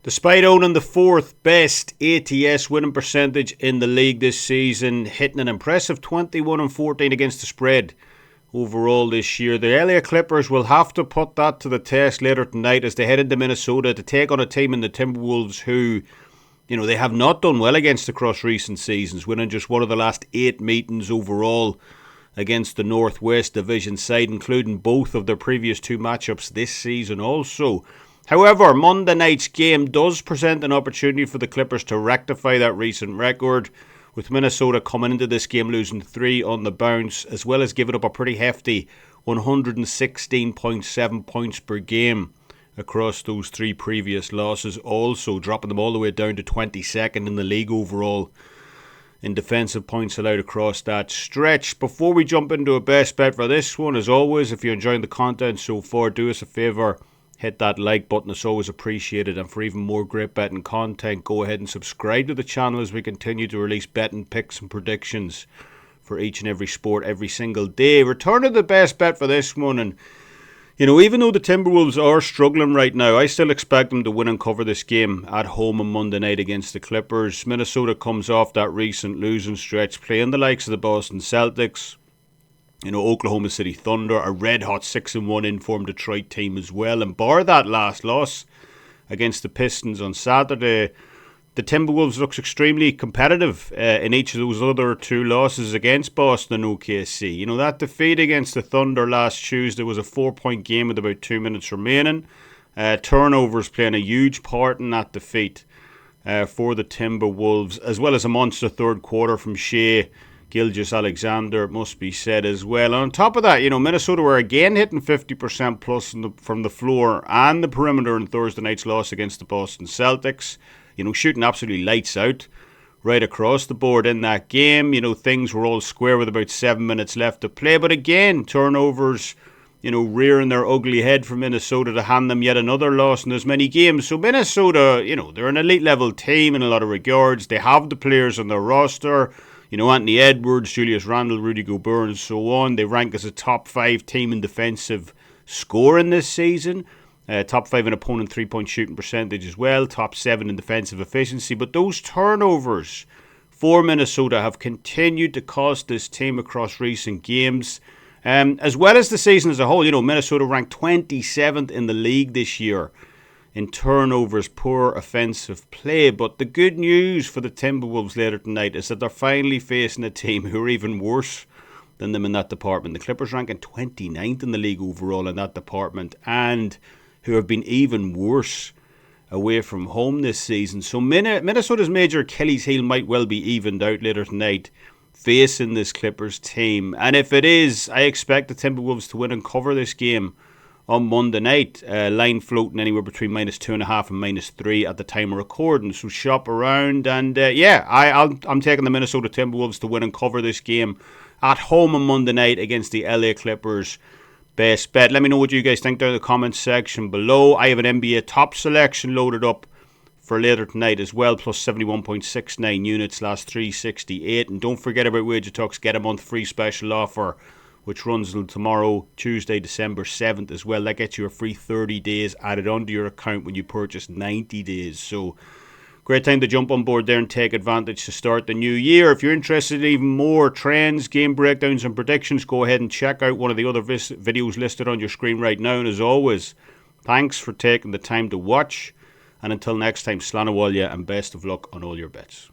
Despite owning the fourth best ATS winning percentage in the league this season, hitting an impressive 21-14 against the spread overall this year, the LA Clippers will have to put that to the test later tonight as they head into Minnesota to take on a team in the Timberwolves who, they have not done well against across recent seasons, winning just one of the last 8 meetings overall against the Northwest Division side, including both of their previous 2 matchups this season also. However, Monday night's game does present an opportunity for the Clippers to rectify that recent record, with Minnesota coming into this game losing 3 on the bounce, as well as giving up a pretty hefty 116.7 points per game across those 3 previous losses, also dropping them all the way down to 22nd in the league overall in defensive points allowed across that stretch. Before we jump into a best bet for this one, as always, if you're enjoying the content so far, do us a favour. Hit that like button, it's always appreciated. And for even more great betting content, go ahead and subscribe to the channel as we continue to release betting picks and predictions for each and every sport every single day. Return to the best bet for this one. And, even though the Timberwolves are struggling right now, I still expect them to win and cover this game at home on Monday night against the Clippers. Minnesota comes off that recent losing stretch, playing the likes of the Boston Celtics, Oklahoma City Thunder, a red-hot 6-1 informed Detroit team as well. And bar that last loss against the Pistons on Saturday, the Timberwolves looks extremely competitive in each of those other 2 losses against Boston and OKC. That defeat against the Thunder last Tuesday was a 4-point game with about 2 minutes remaining. Turnovers playing a huge part in that defeat for the Timberwolves, as well as a monster third quarter from Shea Gilgeous-Alexander, it must be said as well. And on top of that, Minnesota were again hitting 50% plus from the floor and the perimeter in Thursday night's loss against the Boston Celtics. Shooting absolutely lights out right across the board in that game. Things were all square with about 7 minutes left to play. But again, turnovers, rearing their ugly head for Minnesota to hand them yet another loss in as many games. So Minnesota, they're an elite level team in a lot of regards. They have the players on their roster. Anthony Edwards, Julius Randle, Rudy Gobert, and so on. They rank as a top 5 team in defensive scoring this season. Top 5 in opponent 3-point shooting percentage as well. Top 7 in defensive efficiency. But those turnovers for Minnesota have continued to cost this team across recent games. As well as the season as a whole. Minnesota ranked 27th in the league this year in turnovers, poor offensive play. But the good news for the Timberwolves later tonight is that they're finally facing a team who are even worse than them in that department. The Clippers ranking 29th in the league overall in that department, and who have been even worse away from home this season. So Minnesota's major Achilles heel might well be evened out later tonight facing this Clippers team. And if it is, I expect the Timberwolves to win and cover this game on Monday night. Line floating anywhere between -2.5 and -3 at the time of recording. So shop around. And I'm taking the Minnesota Timberwolves to win and cover this game at home on Monday night against the LA Clippers. Best bet. Let me know what you guys think down in the comments section below. I have an NBA top selection loaded up for later tonight as well, plus 71.69 units, last 368. And don't forget about Wager Talk's Get a Month free special offer, which runs until tomorrow, Tuesday, December 7th as well. That gets you a free 30 days added onto your account when you purchase 90 days. So, great time to jump on board there and take advantage to start the new year. If you're interested in even more trends, game breakdowns and predictions, go ahead and check out one of the other videos listed on your screen right now. And as always, thanks for taking the time to watch. And until next time, Slán Abhaile and best of luck on all your bets.